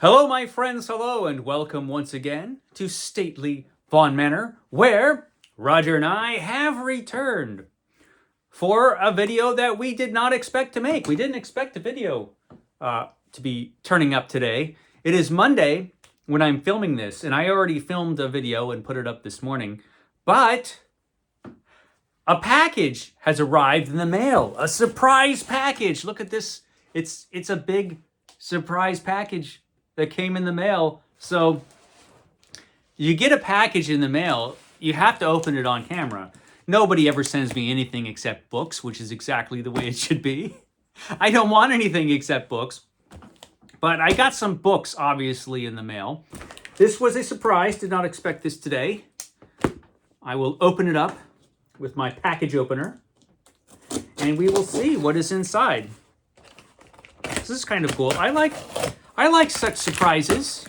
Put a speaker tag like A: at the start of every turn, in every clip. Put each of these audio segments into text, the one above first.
A: Hello, my friends, hello, and welcome once again to stately Vaughan Manor, where Roger and I have returned for a video that we did not expect to make. We didn't expect a video to be turning up today. It is Monday when I'm filming this, and I already filmed a video and put it up this morning, but a package has arrived in the mail. A surprise package. Look at this. It's a big surprise package that came in the mail. So you get a package in the mail, you have to open it on camera. Nobody ever sends me anything except books, which is exactly the way it should be. I don't want anything except books. But I got some books, obviously, in the mail. This was a surprise. Did not expect this today. I will open it up with my package opener, and we will see what is inside. This is kind of cool. I like such surprises.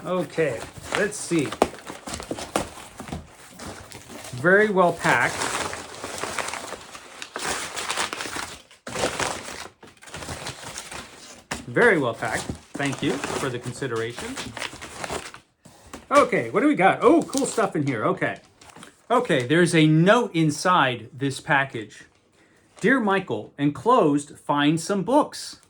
A: Okay, let's see. Very well packed. Very well packed. Thank you for the consideration. Okay, what do we got? Oh, cool stuff in here. Okay. Okay, there's a note inside this package. Dear Michael, enclosed, find some books.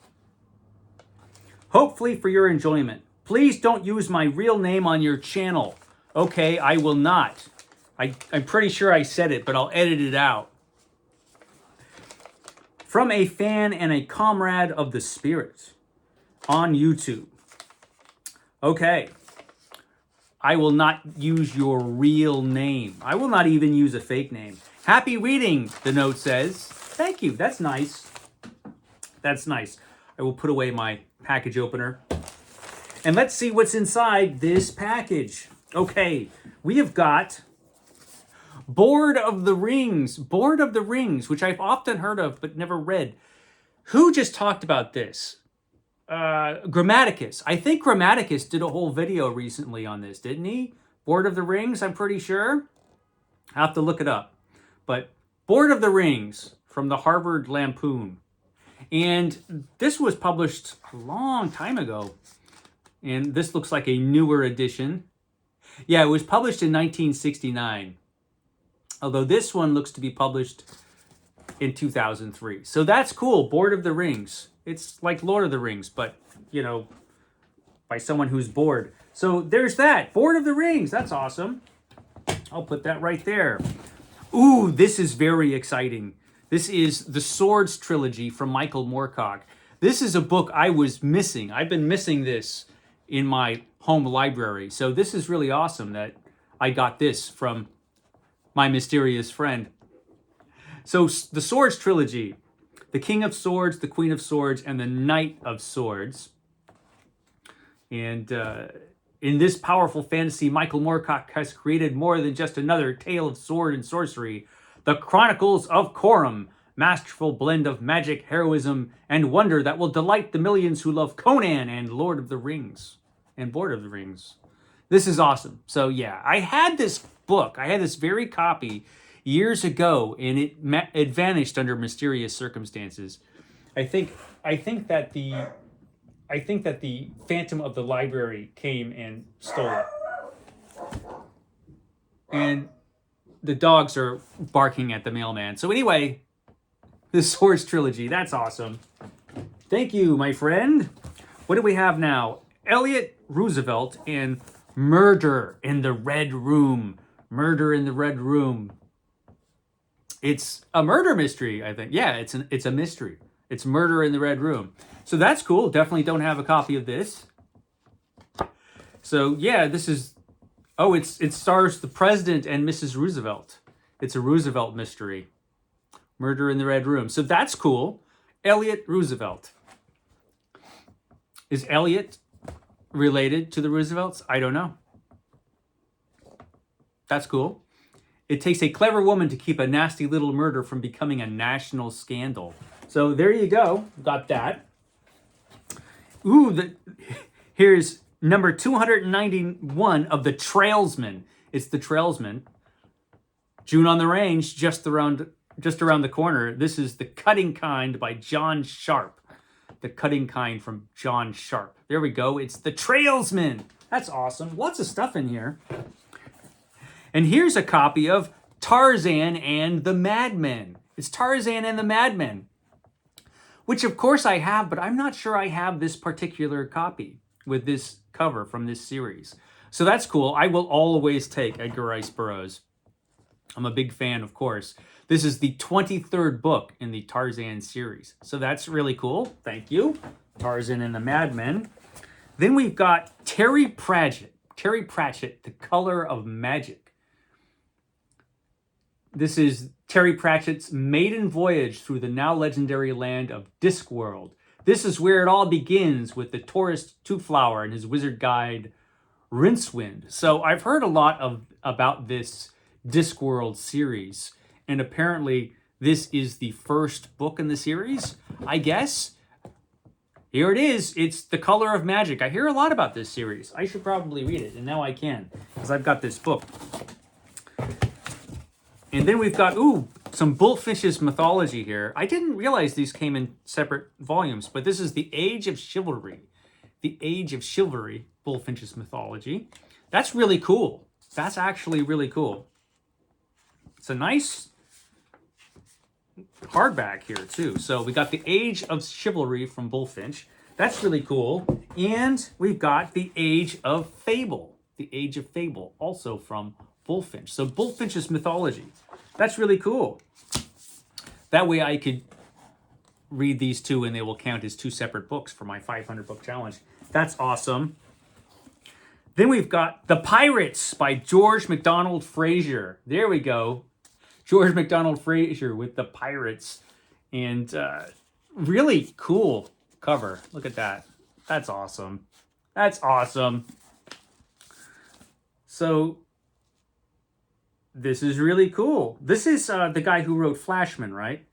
A: Hopefully for your enjoyment. Please don't use my real name on your channel. Okay, I will not. I'm pretty sure I said it, but I'll edit it out. From a fan and a comrade of the spirit on YouTube. Okay. I will not use your real name. I will not even use a fake name. Happy reading, the note says. Thank you. That's nice. That's nice. I will put away my package opener. And let's see what's inside this package. Okay, we have got Board of the Rings. Board of the Rings, which I've often heard of but never read. Who just talked about this? Grammaticus. I think Grammaticus did a whole video recently on this, didn't he? Board of the Rings, I'm pretty sure. I'll have to look it up. But Board of the Rings from the Harvard Lampoon. And this was published a long time ago. And this looks like a newer edition. Yeah, it was published in 1969. Although this one looks to be published in 2003. So that's cool. Board of the Rings. It's like Lord of the Rings, but, you know, by someone who's bored. So there's that. Board of the Rings. That's awesome. I'll put that right there. Ooh, this is very exciting. This is the Swords trilogy from Michael Moorcock. This is a book I was missing. I've been missing this in my home library. So this is really awesome that I got this from my mysterious friend. So the Swords trilogy. The King of Swords, the Queen of Swords, and the Knight of Swords. And in this powerful fantasy, Michael Moorcock has created more than just another tale of sword and sorcery. The Chronicles of Corum, masterful blend of magic, heroism, and wonder that will delight the millions who love Conan and Lord of the Rings and Board of the Rings. This is awesome. So yeah, I had this book. I had this very copy years ago, and it vanished under mysterious circumstances. I think that the Phantom of the Library came and stole it. And the dogs are barking at the mailman. So anyway, the Swords trilogy, that's awesome. Thank you, my friend. What do we have now? Elliot Roosevelt and Murder in the Red Room. Murder in the Red Room. It's a murder mystery, I think. Yeah, it's a mystery. It's Murder in the Red Room. So that's cool. Definitely don't have a copy of this. So yeah, this is... Oh, it stars the President and Mrs. Roosevelt. It's a Roosevelt mystery. Murder in the Red Room. So that's cool. Elliot Roosevelt. Is Elliot related to the Roosevelts? I don't know. That's cool. It takes a clever woman to keep a nasty little murder from becoming a national scandal. So there you go. Got that. Ooh, here's number 291 of The Trailsman. It's The Trailsman. June on the Range, just around the corner. This is The Cutting Kind by John Sharp. The Cutting Kind from John Sharp. There we go. It's The Trailsman. That's awesome. Lots of stuff in here. And here's a copy of Tarzan and the Madmen. It's Tarzan and the Madmen, which of course I have, but I'm not sure I have this particular copy with this cover from this series. So that's cool. I will always take Edgar Rice Burroughs. I'm a big fan, of course. This is the 23rd book in the Tarzan series. So that's really cool. Thank you. Tarzan and the Madmen. Then we've got Terry Pratchett. Terry Pratchett, The Color of Magic. This is Terry Pratchett's maiden voyage through the now legendary land of Discworld. This is where it all begins with the tourist Twoflower and his wizard guide, Rincewind. So I've heard a lot about this Discworld series, and apparently this is the first book in the series, I guess. Here it is. It's The Color of Magic. I hear a lot about this series. I should probably read it, and now I can, because I've got this book. And then we've got, some Bullfinch's mythology here. I didn't realize these came in separate volumes, but this is The Age of Chivalry. The Age of Chivalry, Bullfinch's mythology. That's really cool. That's actually really cool. It's a nice hardback here, too. So we got The Age of Chivalry from Bullfinch. That's really cool. And we've got The Age of Fable. The Age of Fable, also from Bullfinch. So Bullfinch's mythology. That's really cool. That way I could read these two and they will count as two separate books for my 500 book challenge. That's awesome. Then we've got The Pirates by George MacDonald Fraser. There we go. George MacDonald Fraser with The Pirates. And really cool cover. Look at that. That's awesome. That's awesome. So this is really cool. This is the guy who wrote Flashman, right?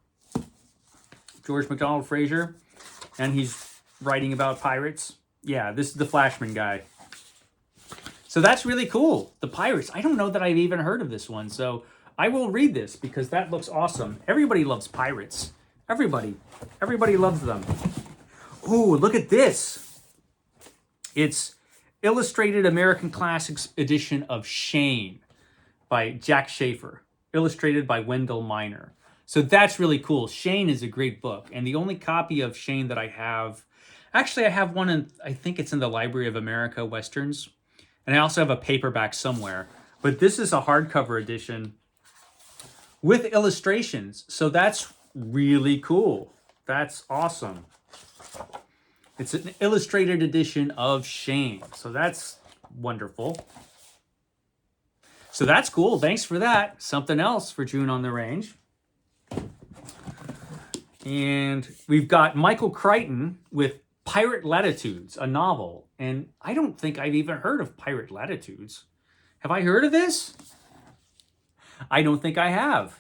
A: George MacDonald Fraser. And he's writing about pirates. Yeah, this is the Flashman guy. So that's really cool. The Pirates. I don't know that I've even heard of this one. So I will read this because that looks awesome. Everybody loves pirates. Everybody. Everybody loves them. Ooh, look at this. It's Illustrated American Classics edition of Shane by Jack Schaefer, illustrated by Wendell Miner. So that's really cool. Shane is a great book. And the only copy of Shane that I have, actually I have one in, I think it's in the Library of America Westerns. And I also have a paperback somewhere. But this is a hardcover edition with illustrations. So that's really cool. That's awesome. It's an illustrated edition of Shane. So that's wonderful. So that's cool. Thanks for that. Something else for June on the Range. And we've got Michael Crichton with Pirate Latitudes, a novel. And I don't think I've even heard of Pirate Latitudes. Have I heard of this? I don't think I have.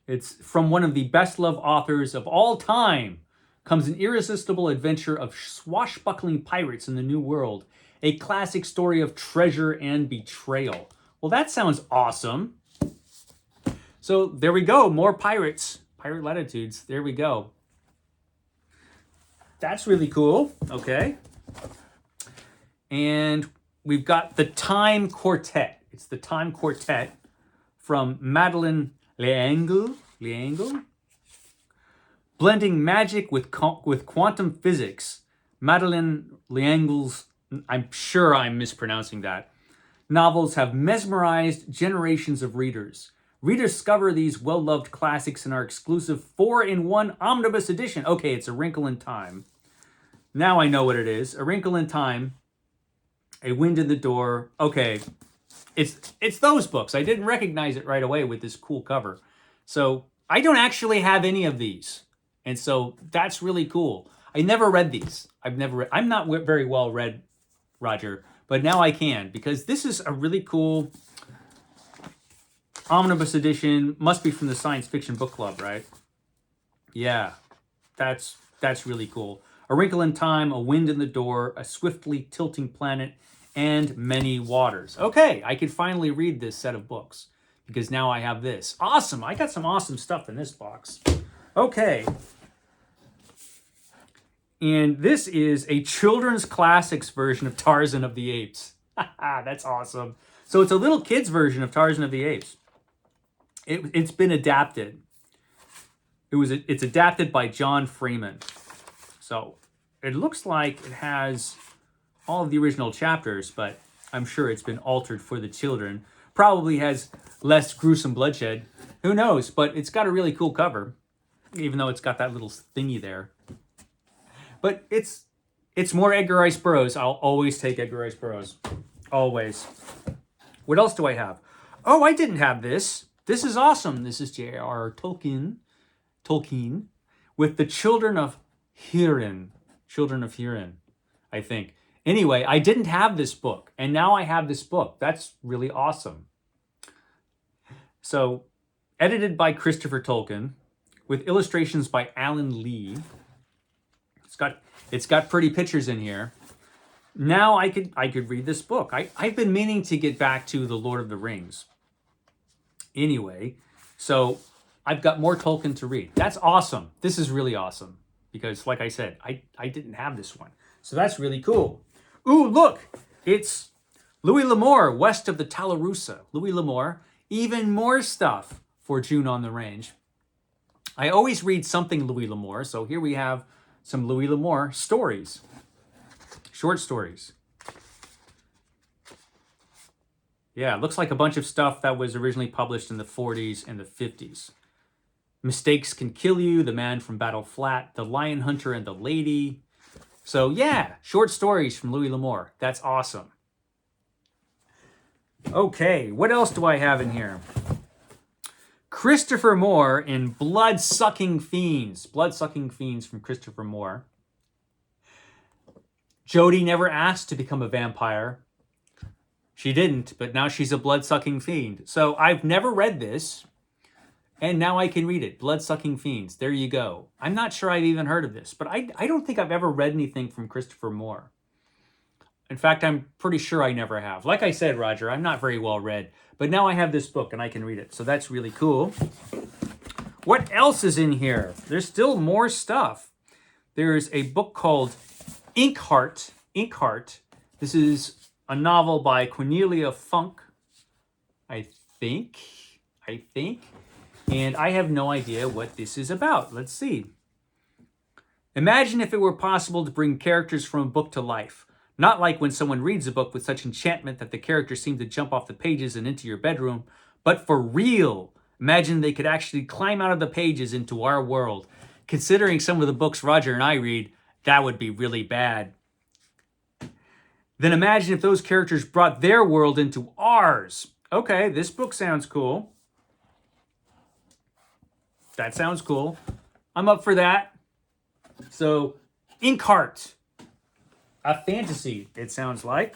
A: It's from one of the best-loved authors of all time. Comes an irresistible adventure of swashbuckling pirates in the New World. A classic story of treasure and betrayal. Well, that sounds awesome. So there we go. More pirates. Pirate Latitudes. There we go. That's really cool. Okay. And we've got The Time Quartet. It's The Time Quartet from Madeleine L'Engle. Blending magic with quantum physics. Madeleine L'Engle's, I'm sure I'm mispronouncing that, novels have mesmerized generations of readers. Rediscover these well-loved classics in our exclusive 4-in-1 omnibus edition. Okay, it's A Wrinkle in Time. Now I know what it is. A Wrinkle in Time, A Wind in the Door. Okay, it's those books. I didn't recognize it right away with this cool cover. So I don't actually have any of these. And so that's really cool. I never read these. I'm not very well read, Roger, but now I can because this is a really cool omnibus edition. Must be from the Science Fiction Book Club, right? Yeah, that's really cool. A Wrinkle in Time, A Wind in the Door, A Swiftly Tilting Planet, and Many Waters. Okay, I could finally read this set of books because now I have this. Awesome, I got some awesome stuff in this box. Okay. And this is a children's classics version of Tarzan of the Apes. That's awesome. So it's a little kid's version of Tarzan of the Apes. It's been adapted. It's adapted by John Freeman. So it looks like it has all of the original chapters, but I'm sure it's been altered for the children. Probably has less gruesome bloodshed. Who knows? But it's got a really cool cover, even though it's got that little thingy there. But it's more Edgar Rice Burroughs. I'll always take Edgar Rice Burroughs. Always. What else do I have? Oh, I didn't have this. This is awesome. This is J.R.R. Tolkien with the Children of Hurin. Children of Hurin, I think. Anyway, I didn't have this book, and now I have this book. That's really awesome. So, edited by Christopher Tolkien, with illustrations by Alan Lee. It's got pretty pictures in here. Now I could read this book. I've been meaning to get back to The Lord of the Rings. Anyway, so I've got more Tolkien to read. That's awesome. This is really awesome because, like I said, I didn't have this one. So that's really cool. Ooh, look, it's Louis L'Amour, West of the Tallapoosa. Louis L'Amour, even more stuff for June on the Range. I always read something Louis L'Amour, so here we have some Louis L'Amour stories, short stories. Yeah, it looks like a bunch of stuff that was originally published in the 40s and the 50s. Mistakes Can Kill You, The Man from Battle Flat, The Lion Hunter and the Lady. So yeah, short stories from Louis L'Amour. That's awesome. Okay, what else do I have in here? Christopher Moore in Blood-Sucking Fiends. Blood-Sucking Fiends from Christopher Moore. Jodie never asked to become a vampire. She didn't, but now she's a blood-sucking fiend. So I've never read this, and now I can read it. Blood-Sucking Fiends. There you go. I'm not sure I've even heard of this, but I don't think I've ever read anything from Christopher Moore. In fact, I'm pretty sure I never have. Like I said, Roger, I'm not very well read, but now I have this book and I can read it. So that's really cool. What else is in here? There's still more stuff. There's a book called Inkheart. Inkheart. This is a novel by Cornelia Funk, I think. And I have no idea what this is about. Let's see. Imagine if it were possible to bring characters from a book to life. Not like when someone reads a book with such enchantment that the characters seem to jump off the pages and into your bedroom, but for real. Imagine they could actually climb out of the pages into our world. Considering some of the books Roger and I read, that would be really bad. Then imagine if those characters brought their world into ours. Okay, this book sounds cool. That sounds cool. I'm up for that. So, Inkheart. A fantasy, it sounds like.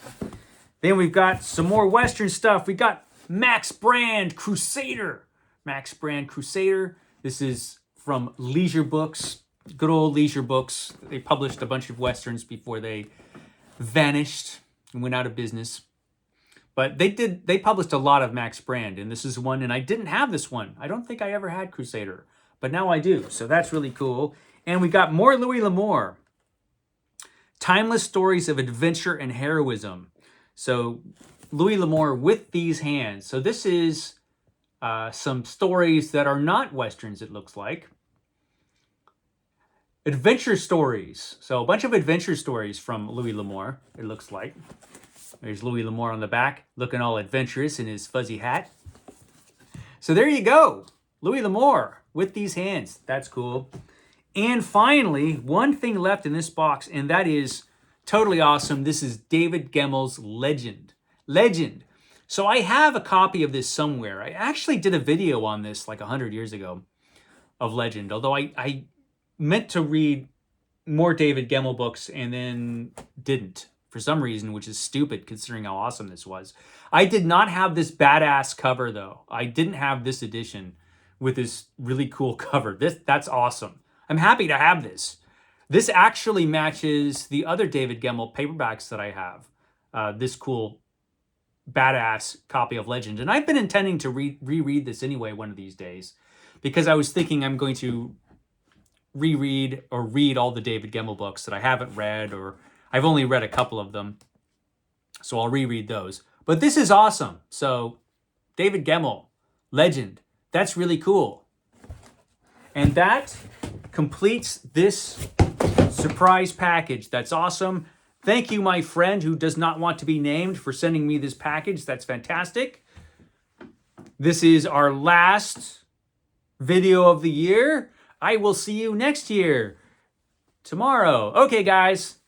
A: Then we've got some more Western stuff. We got Max Brand Crusader. Max Brand Crusader. This is from Leisure Books. Good old Leisure Books. They published a bunch of Westerns before they vanished and went out of business. But they published a lot of Max Brand, and this is one, and I didn't have this one. I don't think I ever had Crusader, but now I do. So that's really cool. And we got more Louis L'Amour. Timeless stories of adventure and heroism. So Louis L'Amour with these hands. So this is some stories that are not Westerns, it looks like. Adventure stories. So a bunch of adventure stories from Louis L'Amour, it looks like. There's Louis L'Amour on the back, looking all adventurous in his fuzzy hat. So there you go. Louis L'Amour with these hands. That's cool. And finally, one thing left in this box, and that is totally awesome. This is David Gemmel's Legend. Legend. So I have a copy of this somewhere. I actually did a video on this like 100 years ago of Legend, although I meant to read more David Gemmel books and then didn't for some reason, which is stupid considering how awesome this was. I did not have this badass cover, though. I didn't have this edition with this really cool cover. That's awesome. I'm happy to have this. This actually matches the other David Gemmel paperbacks that I have. This cool, badass copy of Legend. And I've been intending to reread this anyway one of these days because I was thinking I'm going to reread or read all the David Gemmell books that I haven't read, or I've only read a couple of them. So I'll reread those. But this is awesome. So David Gemmell, legend. That's really cool. And that completes this surprise package. That's awesome. Thank you, my friend who does not want to be named, for sending me this package. That's fantastic. This is our last video of the year. I will see you next year. Tomorrow. Okay, guys.